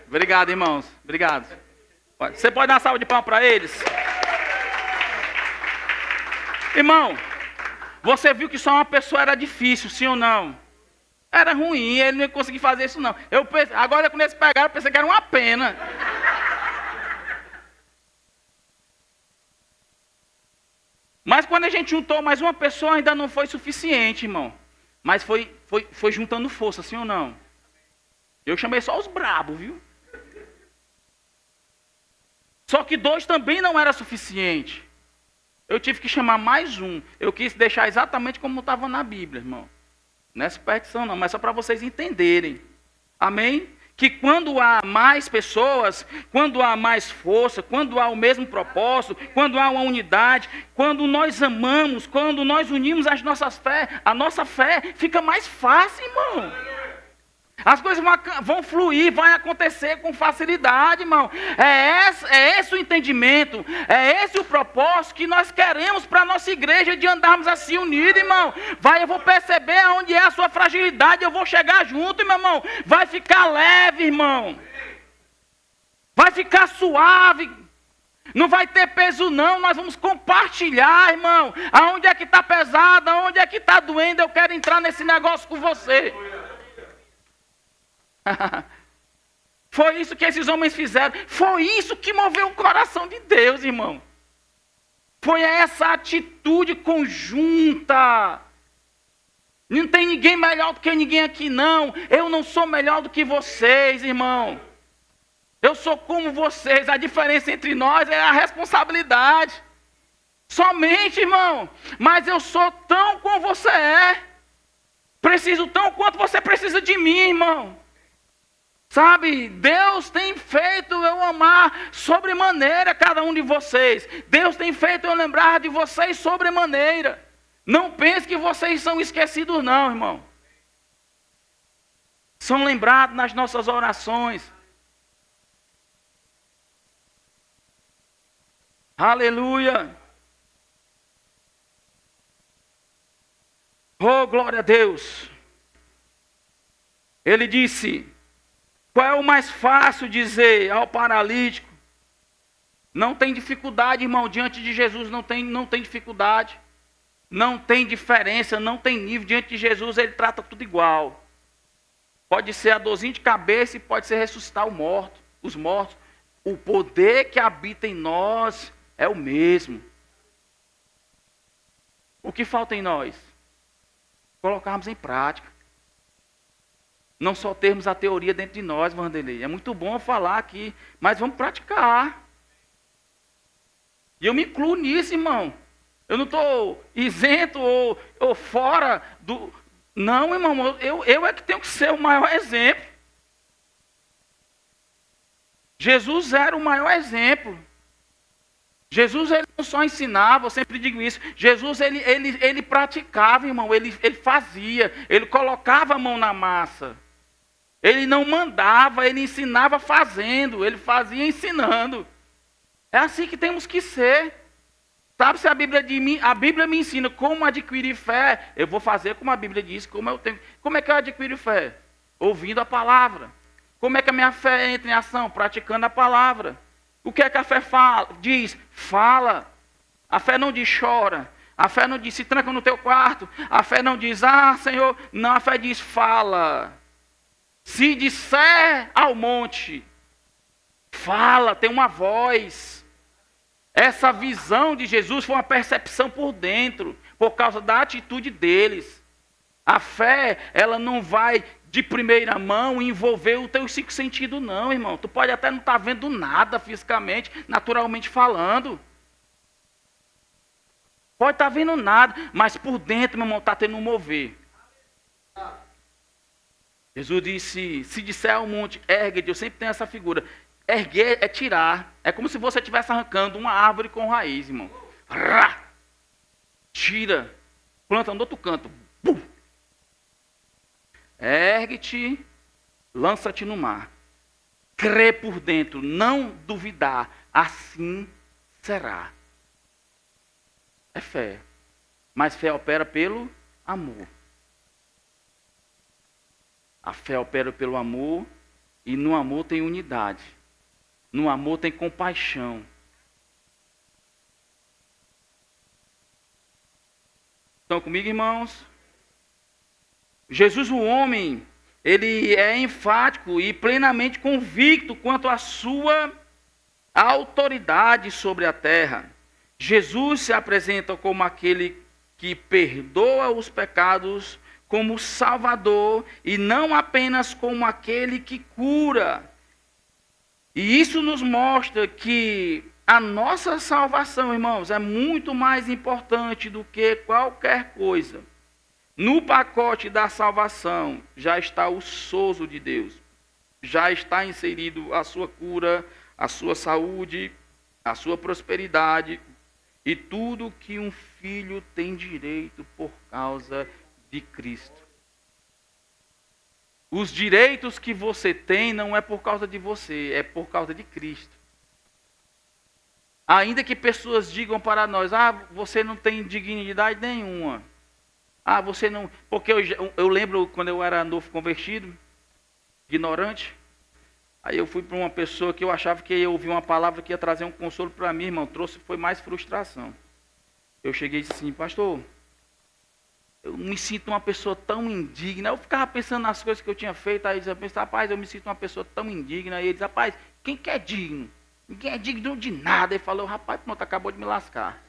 Obrigado, irmãos. Obrigado. Você pode dar uma salva de palmas para eles? Irmão, você viu que só uma pessoa era difícil, sim ou não? Era ruim, ele não ia conseguir fazer isso não. Agora quando eles pegaram, eu pensei que era uma pena. Mas quando a gente juntou mais uma pessoa, ainda não foi suficiente, irmão. Mas foi juntando força, sim ou não? Eu chamei só os brabos, viu? Só que 2 também não era suficiente. Eu tive que chamar mais um. Eu quis deixar exatamente como estava na Bíblia, irmão. Não é superstição não, mas só para vocês entenderem. Amém? Que quando há mais pessoas, quando há mais força, quando há o mesmo propósito, quando há uma unidade, quando nós amamos, quando nós unimos a nossa fé fica mais fácil, irmão. As coisas vão fluir, vai acontecer com facilidade, irmão. É esse o entendimento, é esse o propósito que nós queremos para a nossa igreja de andarmos assim unidos, irmão. Eu vou perceber onde é a sua fragilidade, eu vou chegar junto, meu irmão. Vai ficar leve, irmão. Vai ficar suave. Não vai ter peso não, nós vamos compartilhar, irmão. Aonde é que está pesado, aonde é que está doendo, eu quero entrar nesse negócio com você. Foi isso que esses homens fizeram. Foi isso que moveu o coração de Deus, irmão. Foi essa atitude conjunta. Não tem ninguém melhor do que ninguém aqui, não. Eu não sou melhor do que vocês, irmão. Eu sou como vocês. A diferença entre nós é a responsabilidade. Somente, irmão. Mas eu sou tão como você é. Preciso tão quanto você precisa de mim, irmão. Sabe, Deus tem feito eu amar sobremaneira cada um de vocês. Deus tem feito eu lembrar de vocês sobremaneira. Não pense que vocês são esquecidos não, irmão. São lembrados nas nossas orações. Aleluia. Oh, glória a Deus. Ele disse... Qual é o mais fácil dizer ao paralítico? Não tem dificuldade, irmão. Diante de Jesus não tem dificuldade. Não tem diferença, não tem nível. Diante de Jesus ele trata tudo igual. Pode ser a dorzinha de cabeça e pode ser ressuscitar os mortos. o poder que habita em nós é o mesmo. O que falta em nós? Colocarmos em prática. Não só termos a teoria dentro de nós, Vanderlei. É muito bom falar aqui, mas vamos praticar. E eu me incluo nisso, irmão. Eu não estou isento ou fora do... Não, irmão, eu é que tenho que ser o maior exemplo. Jesus era o maior exemplo. Jesus, ele não só ensinava, eu sempre digo isso. Jesus, ele praticava, irmão, ele fazia, ele colocava a mão na massa. Ele não mandava, ele ensinava fazendo, ele fazia ensinando. É assim que temos que ser. Sabe, se a Bíblia me ensina como adquirir fé, eu vou fazer como a Bíblia diz, como eu tenho. Como é que eu adquiro fé? Ouvindo a palavra. Como é que a minha fé entra em ação? Praticando a palavra. O que é que a fé fala? Diz, fala. A fé não diz chora. A fé não diz se tranca no teu quarto. A fé não diz, Senhor. Não, a fé diz, fala. Se disser ao monte, fala, tem uma voz. Essa visão de Jesus foi uma percepção por dentro, por causa da atitude deles. A fé, ela não vai de primeira mão envolver o teu cinco sentido, não, irmão. Tu pode até não estar vendo nada fisicamente, naturalmente falando. Pode estar vendo nada, mas por dentro, meu irmão, está tendo um mover. Jesus disse, se disser ao monte, ergue-te, eu sempre tenho essa figura. Erguer é tirar. É como se você estivesse arrancando uma árvore com raiz, irmão. Rá! Tira. Planta no outro canto. Bum! Ergue-te, lança-te no mar. Crê por dentro, não duvidar. Assim será. É fé. Mas fé opera pelo amor. A fé opera pelo amor, e no amor tem unidade. No amor tem compaixão. Estão comigo, irmãos? Jesus, o homem, ele é enfático e plenamente convicto quanto à sua autoridade sobre a terra. Jesus se apresenta como aquele que perdoa os pecados, como Salvador, e não apenas como aquele que cura. E isso nos mostra que a nossa salvação, irmãos, é muito mais importante do que qualquer coisa. No pacote da salvação já está o sozo de Deus. Já está inserido a sua cura, a sua saúde, a sua prosperidade e tudo que um filho tem direito por causa de Cristo. Os direitos que você tem não é por causa de você, é por causa de Cristo. Ainda que pessoas digam para nós, você não tem dignidade nenhuma. Você não... Porque eu lembro quando eu era novo convertido, ignorante, aí eu fui para uma pessoa que eu achava que ia ouvir uma palavra que ia trazer um consolo para mim, irmão. Foi mais frustração. Eu cheguei e disse assim, pastor, eu me sinto uma pessoa tão indigna. Eu ficava pensando nas coisas que eu tinha feito, aí eu pensava, rapaz, eu me sinto uma pessoa tão indigna. Aí ele disse, rapaz, quem que é digno? Ninguém é digno de nada. Ele falou, rapaz, pronto, acabou de me lascar.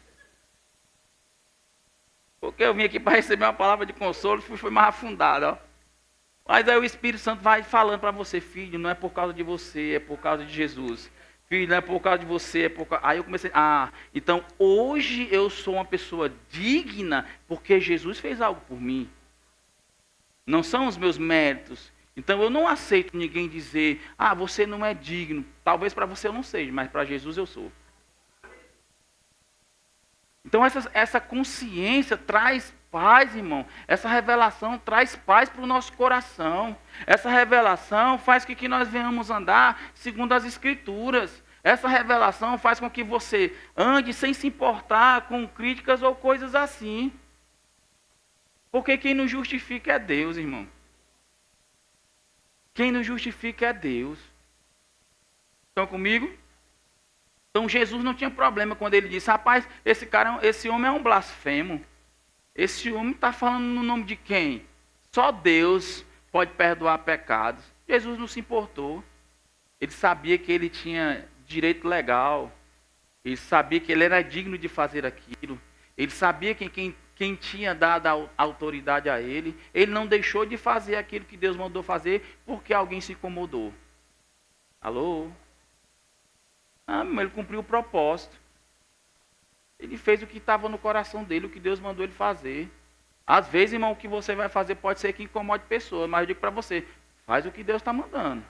Porque eu vim aqui para receber uma palavra de consolo, fui mais afundado, ó. Mas aí o Espírito Santo vai falando para você, filho, não é por causa de você, é por causa de Jesus. Filho, não é por causa de você, é por causa... Aí eu comecei, então hoje eu sou uma pessoa digna porque Jesus fez algo por mim. Não são os meus méritos. Então eu não aceito ninguém dizer, você não é digno. Talvez para você eu não seja, mas para Jesus eu sou. Então essa consciência traz paz, irmão. Essa revelação traz paz para o nosso coração. Essa revelação faz com que nós venhamos andar segundo as Escrituras. Essa revelação faz com que você ande sem se importar com críticas ou coisas assim. Porque quem nos justifica é Deus, irmão. Quem nos justifica é Deus. Estão comigo? Então Jesus não tinha problema quando ele disse, rapaz, esse homem é um blasfemo. Esse homem está falando no nome de quem? Só Deus pode perdoar pecados. Jesus não se importou. Ele sabia que ele tinha direito legal. Ele sabia que ele era digno de fazer aquilo. Ele sabia quem tinha dado a autoridade a ele. Ele não deixou de fazer aquilo que Deus mandou fazer porque alguém se incomodou. Alô? Ah, mas ele cumpriu o propósito. Ele fez o que estava no coração dele, o que Deus mandou ele fazer. Às vezes, irmão, o que você vai fazer pode ser que incomode pessoas, mas eu digo para você, faz o que Deus está mandando.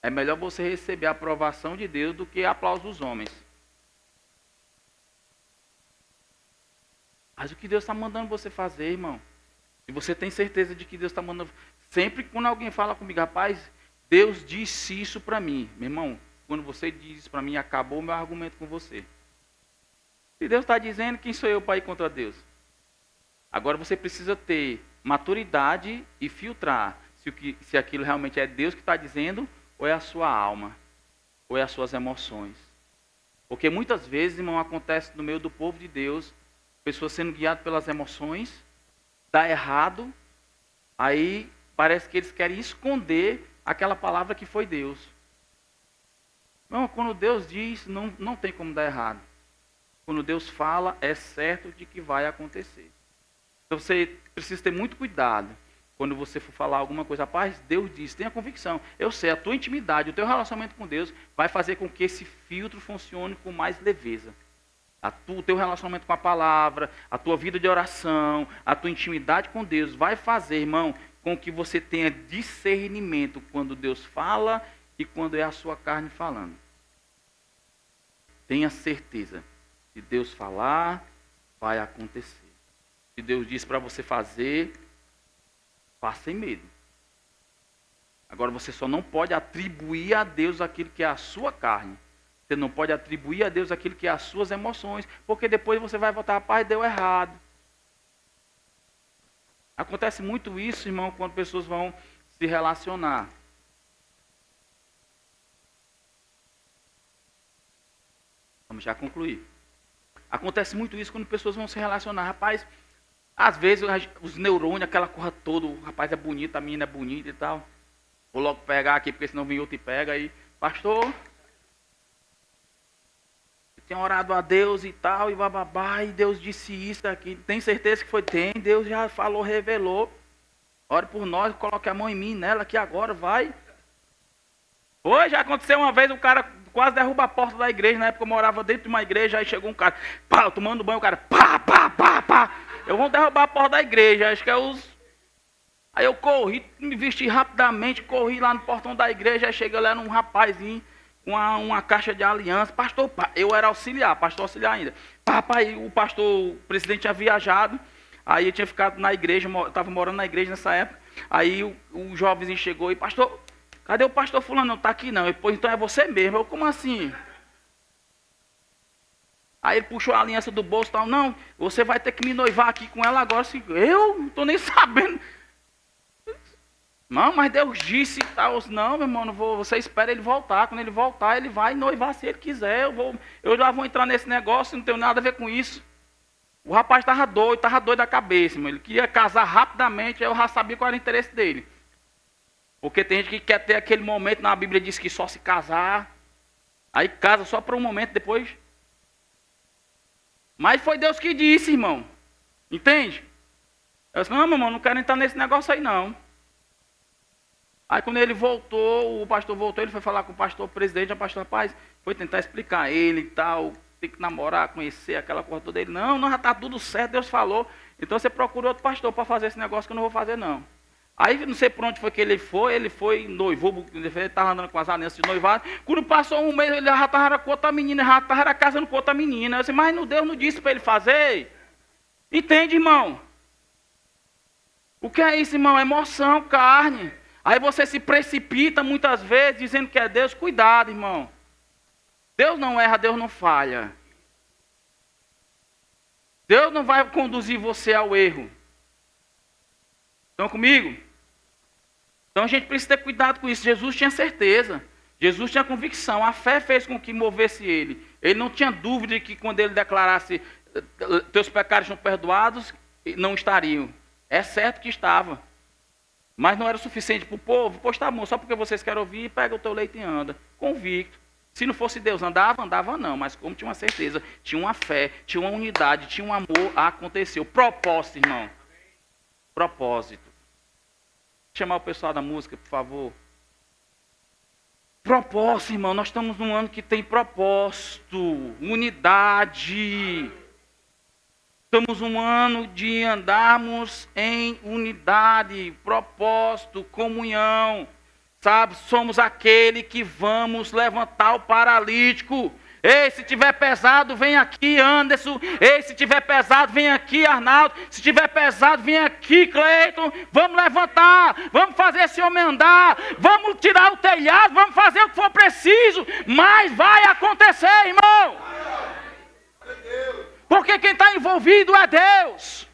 É melhor você receber a aprovação de Deus do que a aplauso dos homens. Faz o que Deus está mandando você fazer, irmão. Se você tem certeza de que Deus está mandando... Sempre quando alguém fala comigo, rapaz, Deus disse isso para mim. Meu irmão, quando você diz isso para mim, acabou o meu argumento com você. Se Deus está dizendo, quem sou eu para ir contra Deus? Agora você precisa ter maturidade e filtrar se aquilo realmente é Deus que está dizendo, ou é a sua alma, ou é as suas emoções. Porque muitas vezes, irmão, acontece no meio do povo de Deus, pessoas sendo guiadas pelas emoções, dá errado, aí parece que eles querem esconder aquela palavra que foi Deus. Não, quando Deus diz, não tem como dar errado. Quando Deus fala, é certo de que vai acontecer. Então você precisa ter muito cuidado quando você for falar alguma coisa. Rapaz, Deus disse, tenha convicção. Eu sei, a tua intimidade, o teu relacionamento com Deus vai fazer com que esse filtro funcione com mais leveza. O teu relacionamento com a palavra, a tua vida de oração, a tua intimidade com Deus vai fazer, irmão, com que você tenha discernimento quando Deus fala e quando é a sua carne falando. Tenha certeza. Se Deus falar, vai acontecer. Se Deus diz para você fazer, faça sem medo. Agora você só não pode atribuir a Deus aquilo que é a sua carne. Você não pode atribuir a Deus aquilo que é as suas emoções, porque depois você vai voltar, rapaz, deu errado. Acontece muito isso, irmão, quando pessoas vão se relacionar. Vamos já concluir. Acontece muito isso quando pessoas vão se relacionar. Rapaz, às vezes os neurônios, aquela coisa toda, o rapaz é bonito, a menina é bonita e tal. Vou logo pegar aqui, porque senão vem outro e pega aí. Pastor, eu tenho orado a Deus e tal, e bababá, e Deus disse isso aqui. Tem certeza que foi? Tem, Deus já falou, revelou. Ore por nós, coloque a mão em mim, nela, que agora vai. Hoje já aconteceu uma vez, o cara quase derruba a porta da igreja. Na época eu morava dentro de uma igreja, aí chegou um cara, pá, tomando banho, o cara, pá, pá, pá, pá. Eu vou derrubar a porta da igreja, acho que é os... Aí eu corri, me vesti rapidamente, corri lá no portão da igreja, aí cheguei lá num rapazinho com uma caixa de aliança. Pastor, pá, eu era auxiliar, pastor auxiliar ainda. Papai, o pastor, o presidente tinha viajado, aí eu tinha ficado na igreja, eu estava morando na igreja nessa época. Aí o jovenzinho chegou e, pastor, cadê o pastor fulano? Não está aqui não. Ele, pois então é você mesmo. Eu, como assim? Aí ele puxou a aliança do bolso e tal. Não, você vai ter que me noivar aqui com ela agora. Assim, eu não estou nem sabendo. Não, mas Deus disse e tal. Não, meu irmão, não vou, você espera ele voltar. Quando ele voltar, ele vai noivar se ele quiser. Eu já vou entrar nesse negócio, não tenho nada a ver com isso. O rapaz estava doido da cabeça. Meu. Ele queria casar rapidamente, eu já sabia qual era o interesse dele. Porque tem gente que quer ter aquele momento, na Bíblia diz que só se casar. Aí casa só por um momento, depois... Mas foi Deus que disse, irmão. Entende? Eu disse, não, meu irmão, não quero entrar nesse negócio aí, não. Aí quando ele voltou, o pastor voltou, ele foi falar com o pastor presidente, o pastor, rapaz, foi tentar explicar a ele e tal, tem que namorar, conhecer aquela coisa toda dele. Não, já está tudo certo, Deus falou. Então você procura outro pastor para fazer esse negócio que eu não vou fazer, não. Aí não sei por onde foi que ele foi noivou, ele estava andando com as alianças de noivado. Quando passou um mês, ele já estava com outra menina, já estava casando com outra menina. Eu disse, mas Deus não disse para ele fazer. Entende, irmão? O que é isso, irmão? Emoção, carne. Aí você se precipita muitas vezes dizendo que é Deus. Cuidado, irmão. Deus não erra, Deus não falha. Deus não vai conduzir você ao erro. Estão comigo? Então a gente precisa ter cuidado com isso. Jesus tinha certeza. Jesus tinha convicção. A fé fez com que movesse ele. Ele não tinha dúvida de que quando ele declarasse teus pecados são perdoados, não estariam. É certo que estava. Mas não era suficiente para o povo. Pois tá bom, só porque vocês querem ouvir, pega o teu leite e anda. Convicto. Se não fosse Deus, andava não. Mas como tinha uma certeza, tinha uma fé, tinha uma unidade, tinha um amor, aconteceu. Propósito, irmão. Propósito. Chamar o pessoal da música, por favor. Propósito, irmão. Nós estamos num ano que tem propósito, unidade. Estamos num ano de andarmos em unidade, propósito, comunhão. Sabe, somos aquele que vamos levantar o paralítico. Ei, se tiver pesado, vem aqui, Anderson. Ei, se tiver pesado, vem aqui, Arnaldo. Se tiver pesado, vem aqui, Cleiton. Vamos levantar, vamos fazer esse homem andar. Vamos tirar o telhado, vamos fazer o que for preciso. Mas vai acontecer, irmão. Porque quem está envolvido é Deus.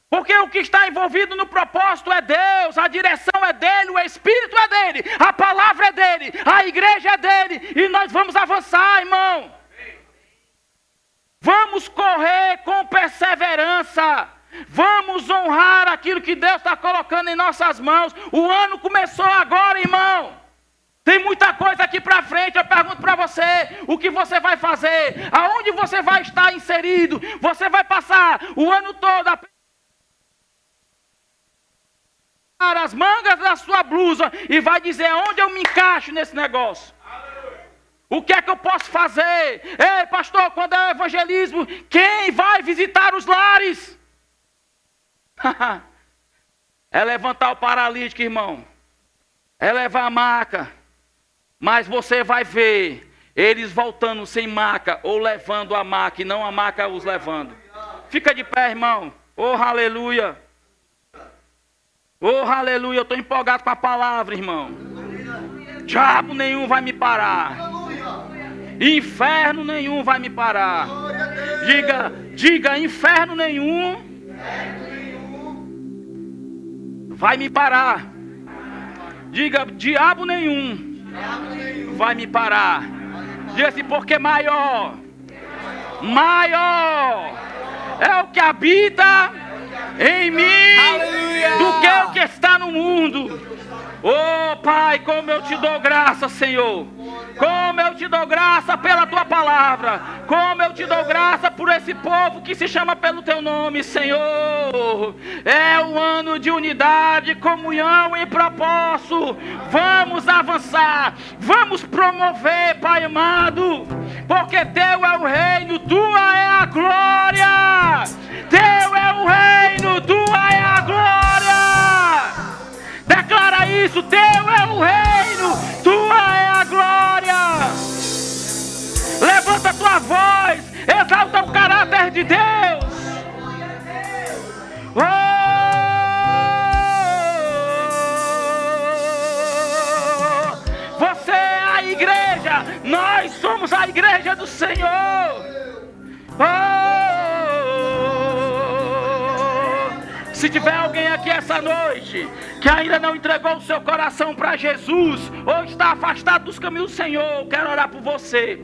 Porque o que está envolvido no propósito é Deus, a direção é dele, o Espírito é dele, a palavra é dele, a igreja é dele, e nós vamos avançar, irmão. Vamos correr com perseverança, vamos honrar aquilo que Deus está colocando em nossas mãos. O ano começou agora, irmão. Tem muita coisa aqui para frente. Eu pergunto para você, o que você vai fazer? Aonde você vai estar inserido? Você vai passar o ano todo as mangas da sua blusa e vai dizer onde eu me encaixo nesse negócio. O que é que eu posso fazer? Ei, pastor, quando é o evangelismo, quem vai visitar os lares? É levantar o paralítico, irmão. É levar a maca. Mas você vai ver eles voltando sem maca ou levando a maca e não a maca os levando. Fica de pé, irmão. Oh, aleluia. Oh, aleluia, eu estou empolgado com a palavra, irmão. Diabo nenhum vai me parar. Inferno nenhum vai me parar. Diga, inferno nenhum vai me parar. Diga, diabo nenhum vai me parar. Diga assim, porque maior é o que habita em mim, aleluia, do que o que está no mundo. Oh Pai, como eu te dou graça, Senhor. Como eu te dou graça pela tua palavra. Como eu te dou graça por esse povo que se chama pelo teu nome, Senhor. É um ano de unidade, comunhão e propósito. Vamos avançar, vamos promover, Pai amado, porque teu é o reino, tua é a glória. Teu é o reino, tua é a glória. Declara isso, teu é o reino, tua é a glória. Levanta a tua voz, exalta o caráter de Deus. Você é a igreja, nós somos a igreja do Senhor. Se tiver alguém aqui essa noite que ainda não entregou o seu coração para Jesus, ou está afastado dos caminhos do Senhor, eu quero orar por você.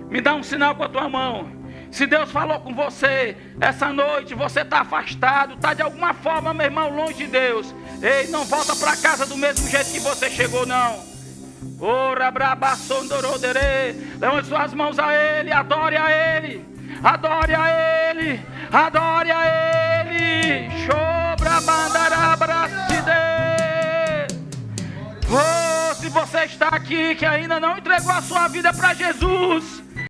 Me dá um sinal com a tua mão. Se Deus falou com você essa noite, você está afastado, está de alguma forma, meu irmão, longe de Deus. Ei, não volta para casa do mesmo jeito que você chegou, não. Ora brabassondorodere. Levante suas mãos a Ele, adore a Ele. Adore a Ele, adore a Ele. Shobra bandarabrastide. Oh, se você está aqui que ainda não entregou a sua vida para Jesus,